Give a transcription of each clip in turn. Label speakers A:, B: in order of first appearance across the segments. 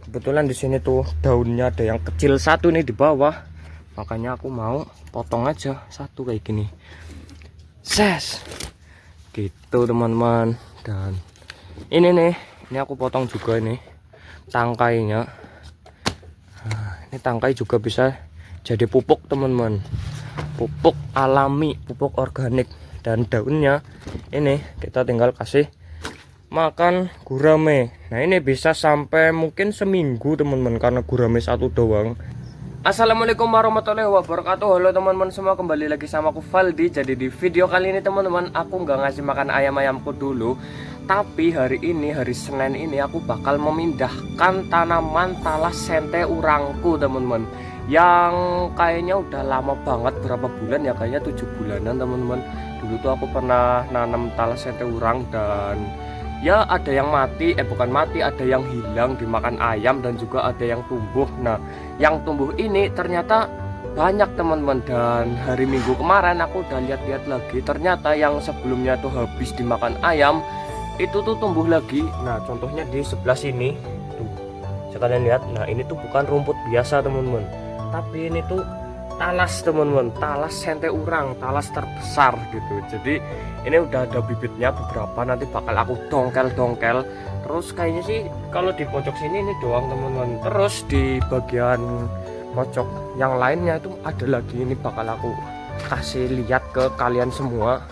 A: Kebetulan di sini tuh daunnya ada yang kecil satu nih di bawah, makanya aku mau potong aja satu kayak gini. Ses, gitu teman-teman. Dan ini aku potong juga ini tangkainya. Nah, ini tangkai juga bisa jadi pupuk teman-teman, pupuk alami, pupuk organik. Dan daunnya ini kita tinggal kasih makan gurame. Nah ini bisa sampai mungkin seminggu teman-teman, karena gurame satu doang. Assalamualaikum warahmatullahi wabarakatuh. Halo teman-teman semua, kembali lagi sama aku Valdi. Jadi di video kali ini teman-teman, aku nggak ngasih makan ayam-ayamku dulu, tapi hari ini, hari Senin ini, aku bakal memindahkan tanaman talas sente urangku teman-teman, yang kayaknya udah lama banget, berapa bulan ya, kayaknya 7 bulanan teman-teman. Dulu tuh aku pernah nanam talas sente urang dan ya ada yang mati, bukan mati, ada yang hilang dimakan ayam dan juga ada yang tumbuh. Nah yang tumbuh ini ternyata banyak teman-teman, dan hari Minggu kemarin aku udah lihat-lihat lagi, ternyata yang sebelumnya tuh habis dimakan ayam itu tuh tumbuh lagi. Nah contohnya di sebelah sini tuh, sekalian lihat. Nah ini tuh bukan rumput biasa teman-teman, tapi ini tuh talas teman-teman, talas sente urang, talas terbesar gitu. Jadi ini udah ada bibitnya beberapa, nanti bakal aku dongkel-dongkel. Terus kayaknya sih kalau di pojok sini ini doang teman-teman. Terus di bagian pojok yang lainnya itu ada lagi, ini bakal aku kasih lihat ke kalian semua.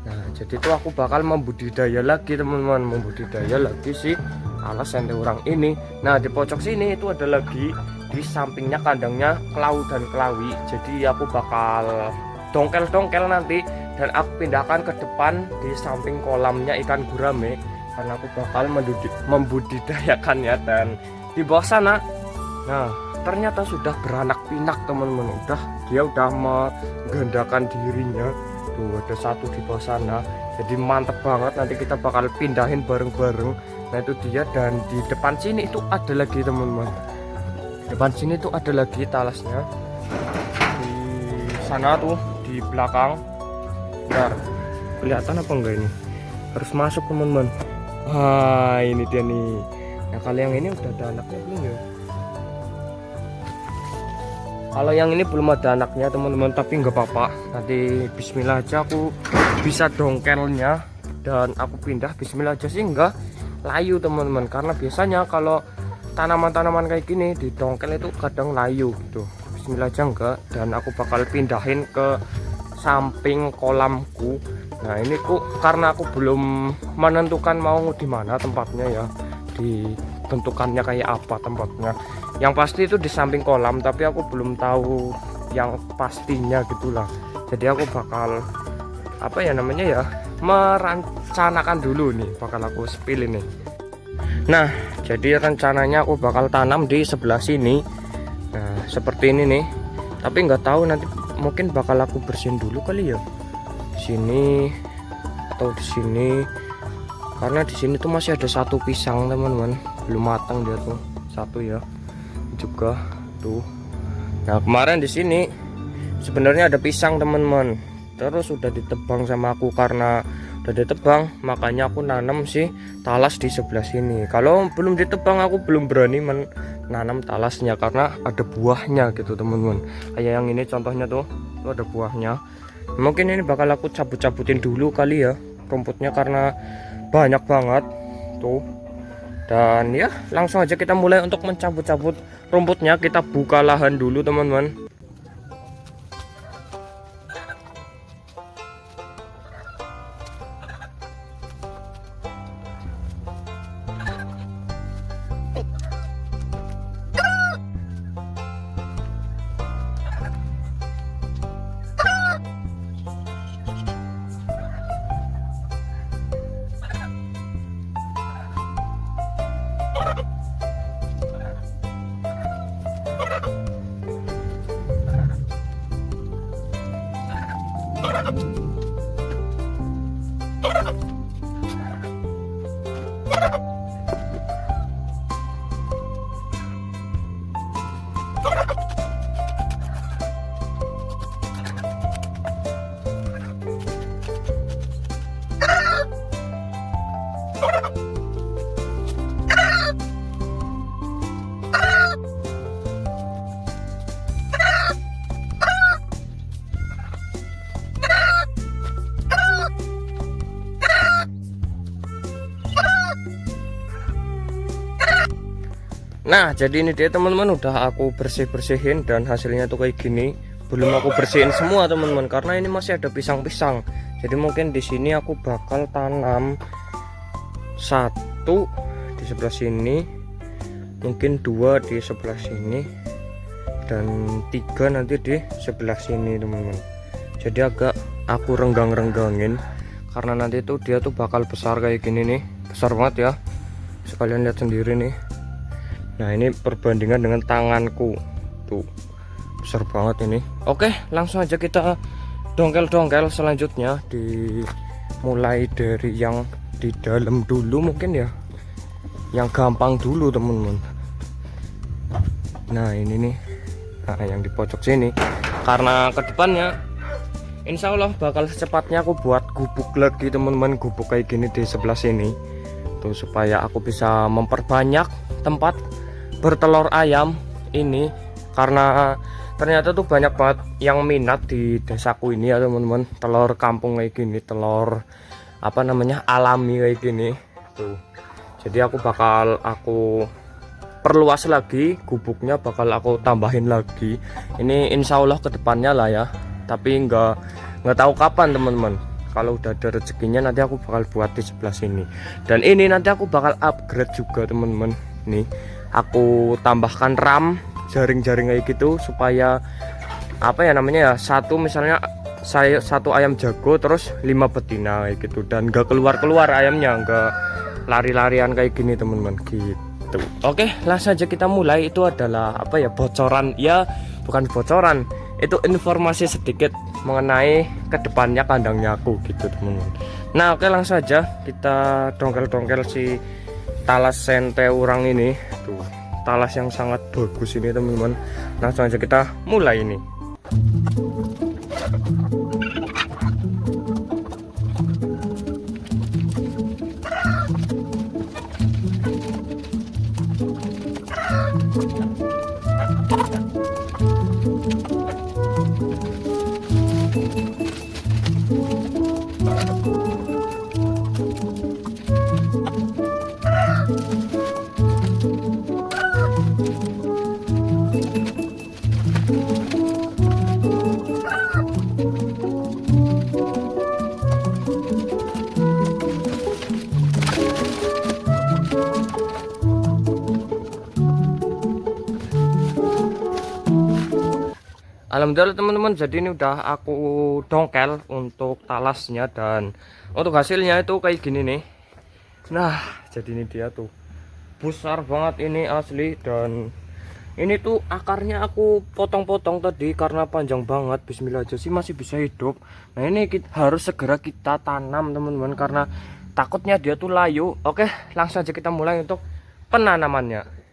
A: Nah jadi tuh aku bakal membudidaya lagi teman-teman, membudidaya lagi si talas sente urang ini. Nah di pojok sini itu ada lagi, di sampingnya kandangnya kelau dan kelawi. Jadi aku bakal dongkel-dongkel nanti, dan aku pindahkan ke depan di samping kolamnya ikan gurame, karena aku bakal membudidayakannya. Dan di bawah sana, nah ternyata sudah beranak pinak teman-teman, dia udah menggandakan dirinya. Tuh ada satu di bawah sana, jadi mantep banget. Nanti kita bakal pindahin bareng-bareng. Nah itu dia. Dan di depan sini itu ada lagi teman-teman, depan sini tuh ada lagi talasnya. Di sana tuh di belakang, bentar, kelihatan apa enggak ini? Harus masuk teman-teman. Wah ini dia nih. Nah kalau yang ini udah ada anaknya belum ya? Kalau yang ini belum ada anaknya teman-teman, tapi nggak apa-apa, nanti bismillah aja aku bisa dongkelnya, dan aku pindah bismillah aja sih nggak layu teman-teman. Karena biasanya kalau tanaman-tanaman kayak gini di dongkel itu kadang layu gitu. Bismillah aja enggak. Dan aku bakal pindahin ke samping kolamku. Nah ini karena aku belum menentukan mau di mana tempatnya ya, ditentukannya kayak apa tempatnya. Yang pasti itu di samping kolam, tapi aku belum tahu yang pastinya gitulah. Jadi aku bakal apa ya namanya ya, merencanakan dulu nih, bakal aku spill ini. Nah jadi rencananya aku bakal tanam di sebelah sini. Nah seperti ini nih, tapi nggak tahu nanti, mungkin bakal aku bersihin dulu kali ya, sini atau di sini, karena di sini tuh masih ada satu pisang teman-teman, belum matang dia tuh satu ya juga tuh. Nah kemarin di sini sebenarnya ada pisang teman-teman, terus udah ditebang sama aku. Karena udah ditebang makanya aku nanam sih talas di sebelah sini. Kalau belum ditebang aku belum berani menanam talasnya, karena ada buahnya gitu teman-teman. Kayak yang ini contohnya tuh ada buahnya. Mungkin ini bakal aku cabut-cabutin dulu kali ya rumputnya, karena banyak banget tuh. Dan ya langsung aja kita mulai untuk mencabut-cabut rumputnya. Kita buka lahan dulu teman-teman. Nah, jadi ini dia teman-teman, udah aku bersih-bersihin dan hasilnya tuh kayak gini. Belum aku bersihin semua teman-teman karena ini masih ada pisang-pisang. Jadi mungkin di sini aku bakal tanam satu di sebelah sini, mungkin dua di sebelah sini, dan tiga nanti di sebelah sini teman-teman. Jadi agak aku renggang-renggangin karena nanti tuh dia tuh bakal besar kayak gini nih, besar banget ya, sekalian lihat sendiri nih. Nah ini perbandingan dengan tanganku tuh, besar banget ini. Oke, langsung aja kita dongkel-dongkel selanjutnya, dimulai dari yang di dalam dulu mungkin ya, yang gampang dulu teman-teman. Nah ini nih, nah yang di pojok sini, karena kedepannya insya Allah bakal secepatnya aku buat gubuk lagi teman-teman, gubuk kayak gini di sebelah sini tuh, supaya aku bisa memperbanyak tempat bertelur ayam ini, karena ternyata tuh banyak banget yang minat di desaku ini ya teman-teman, telur kampung kayak gini, telur apa namanya alami kayak gini tuh. Jadi aku perluas lagi gubuknya, bakal aku tambahin lagi ini insya Allah kedepannya lah ya, tapi nggak tahu kapan teman-teman. Kalau udah ada rezekinya nanti aku bakal buat di sebelah sini, dan ini nanti aku bakal upgrade juga teman-teman. Nih aku tambahkan ram jaring-jaring kayak gitu, supaya apa ya namanya ya, satu misalnya saya satu ayam jago terus 5 betina kayak gitu, dan gak keluar ayamnya, gak lari-larian kayak gini teman-teman gitu. Oke, langsung aja kita mulai. Itu adalah apa ya, bocoran ya, bukan bocoran, itu informasi sedikit mengenai kedepannya kandangnya aku gitu teman-teman. Nah oke, langsung aja kita dongkel-dongkel si talas sente urang ini tuh, talas yang sangat bagus ini teman-teman. Langsung aja kita mulai ini. Alhamdulillah teman-teman, jadi ini udah aku dongkel untuk talasnya, dan untuk hasilnya itu kayak gini nih. Nah jadi ini dia tuh, besar banget ini asli, dan ini tuh akarnya aku potong-potong tadi karena panjang banget. Bismillah aja sih masih bisa hidup. Nah ini harus segera kita tanam teman-teman, karena takutnya dia tuh layu. Oke, langsung aja kita mulai untuk penanamannya.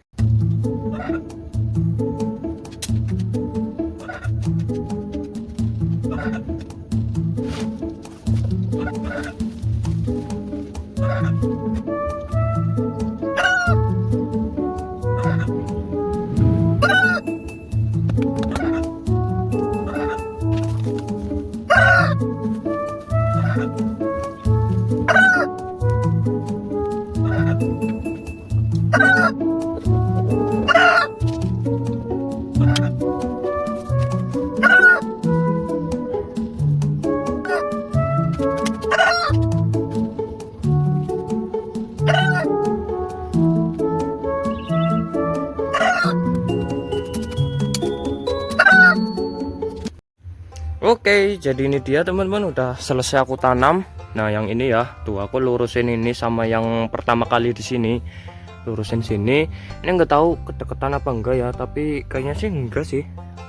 A: Oke, jadi ini dia teman-teman, udah selesai aku tanam. Nah yang ini ya tuh, aku lurusin ini sama yang pertama kali di sini, lurusin sini. Ini nggak tahu kedekatan apa enggak ya, tapi kayaknya sih enggak sih.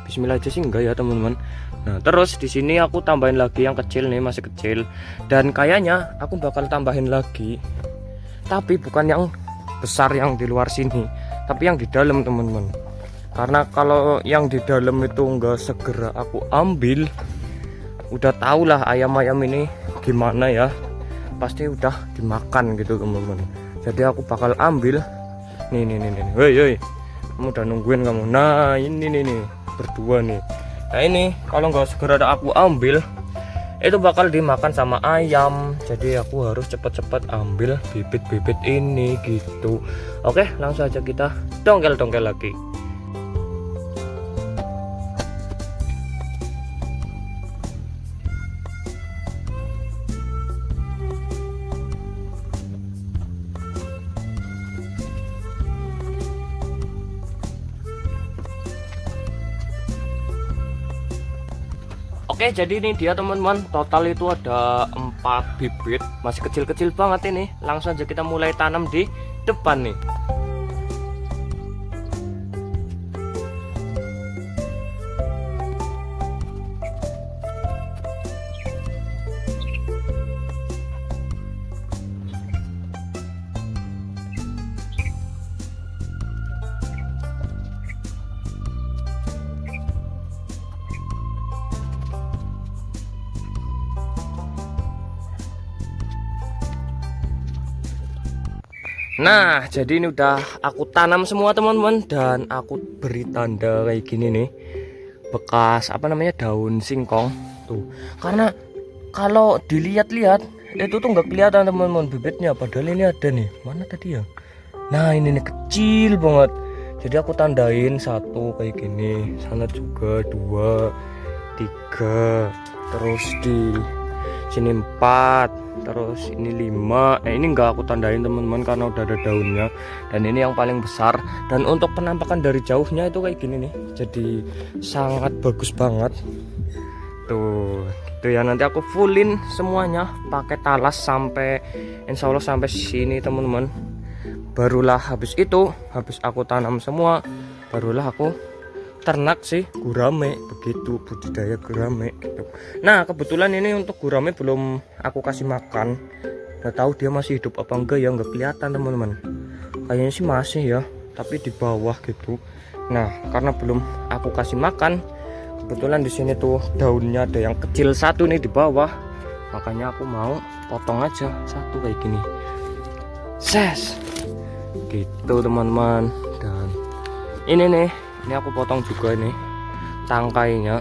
A: Bismillah aja sih enggak ya teman-teman. Nah terus di sini aku tambahin lagi yang kecil nih, masih kecil, dan kayaknya aku bakal tambahin lagi, tapi bukan yang besar yang di luar sini, tapi yang di dalam teman-teman. Karena kalau yang di dalam itu enggak segera aku ambil, udah tau lah ayam-ayam ini gimana ya, pasti udah dimakan gitu teman-teman. Jadi aku bakal ambil nih, woi kamu udah nungguin kamu. Nah ini nih berdua nih. Nah ini kalau nggak segera aku ambil, itu bakal dimakan sama ayam. Jadi aku harus cepet-cepet ambil bibit-bibit ini gitu. Oke, langsung aja kita dongkel-dongkel lagi. Oke, jadi ini dia teman-teman, total itu ada 4 bibit, masih kecil-kecil banget ini. Langsung aja kita mulai tanam di depan nih. Nah, jadi ini udah aku tanam semua teman-teman, dan aku beri tanda kayak gini nih, bekas apa namanya, daun singkong tuh. Karena kalau dilihat-lihat itu tuh nggak kelihatan teman-teman bibitnya, padahal ini ada nih. Mana tadi ya? Nah, ini nih kecil banget. Jadi aku tandain 1 kayak gini, sana juga 2, 3, terus di sini 4, terus ini 5. Ini enggak aku tandain teman-teman karena udah ada daunnya, dan ini yang paling besar. Dan untuk penampakan dari jauhnya itu kayak gini nih, jadi sangat bagus banget tuh gitu ya. Nanti aku fullin semuanya pakai talas sampai insya Allah sampai sini teman-teman. Barulah habis itu, habis aku tanam semua, barulah aku ternak sih gurame, begitu, budidaya gurame gitu. Nah, kebetulan ini untuk gurame belum aku kasih makan, nggak tahu dia masih hidup apa enggak ya, nggak kelihatan teman-teman. Kayaknya sih masih ya, tapi di bawah gitu. Nah, karena belum aku kasih makan, kebetulan di sini tuh daunnya ada yang kecil 1 nih di bawah, makanya aku mau potong aja 1 kayak gini, ses gitu teman-teman. Dan ini nih, ini aku potong juga nih tangkainya.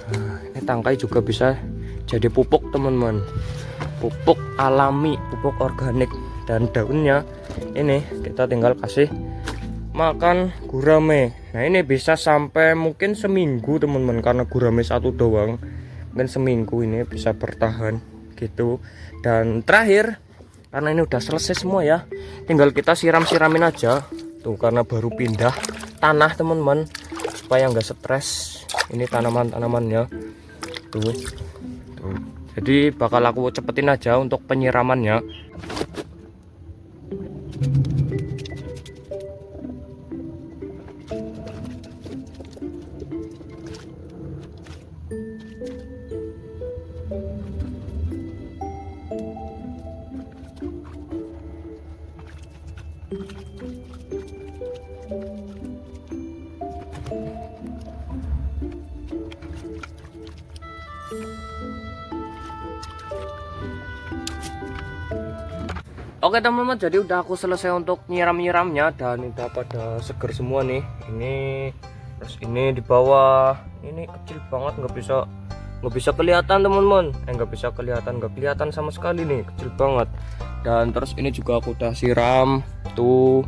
A: Nah, ini tangkai juga bisa jadi pupuk teman-teman, pupuk alami, pupuk organik. Dan daunnya ini kita tinggal kasih makan gurame. Nah, ini bisa sampai mungkin seminggu teman-teman, karena gurame 1 doang, mungkin seminggu ini bisa bertahan gitu. Dan terakhir, karena ini udah selesai semua ya, tinggal kita siram-siramin aja tuh, karena baru pindah tanah teman-teman, supaya nggak stres ini tanaman-tanamannya tuh. Jadi bakal aku cepetin aja untuk penyiramannya. Oke teman-teman, jadi udah aku selesai untuk nyiram-nyiramnya, dan udah pada seger semua nih. Ini terus ini di bawah ini kecil banget, nggak bisa kelihatan teman-teman. Nggak kelihatan sama sekali nih, kecil banget. Dan terus ini juga aku udah siram tuh,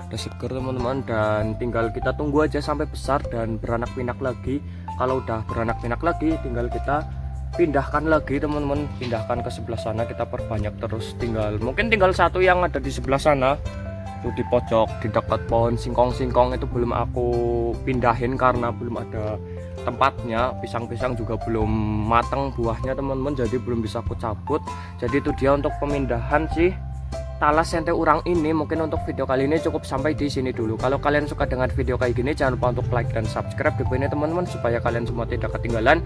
A: udah seger teman-teman. Dan tinggal kita tunggu aja sampai besar dan beranak pinak lagi. Kalau udah beranak pinak lagi, tinggal kita pindahkan lagi teman-teman, pindahkan ke sebelah sana, kita perbanyak terus. Mungkin tinggal 1 yang ada di sebelah sana tuh, di pojok di dekat pohon singkong-singkong itu belum aku pindahin karena belum ada tempatnya. Pisang-pisang juga belum matang buahnya teman-teman, jadi belum bisa aku cabut. Jadi itu dia untuk pemindahan sih talas sente urang ini. Mungkin untuk video kali ini cukup sampai di sini dulu. Kalau kalian suka dengan video kayak gini, jangan lupa untuk like dan subscribe di ini teman-teman, supaya kalian semua tidak ketinggalan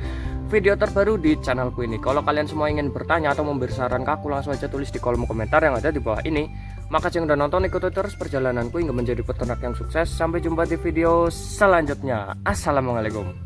A: video terbaru di channelku ini. Kalau kalian semua ingin bertanya atau memberi saran ke aku, langsung aja tulis di kolom komentar yang ada di bawah ini. Makasih yang udah nonton, ikuti terus perjalananku hingga menjadi peternak yang sukses. Sampai jumpa di video selanjutnya. Assalamualaikum.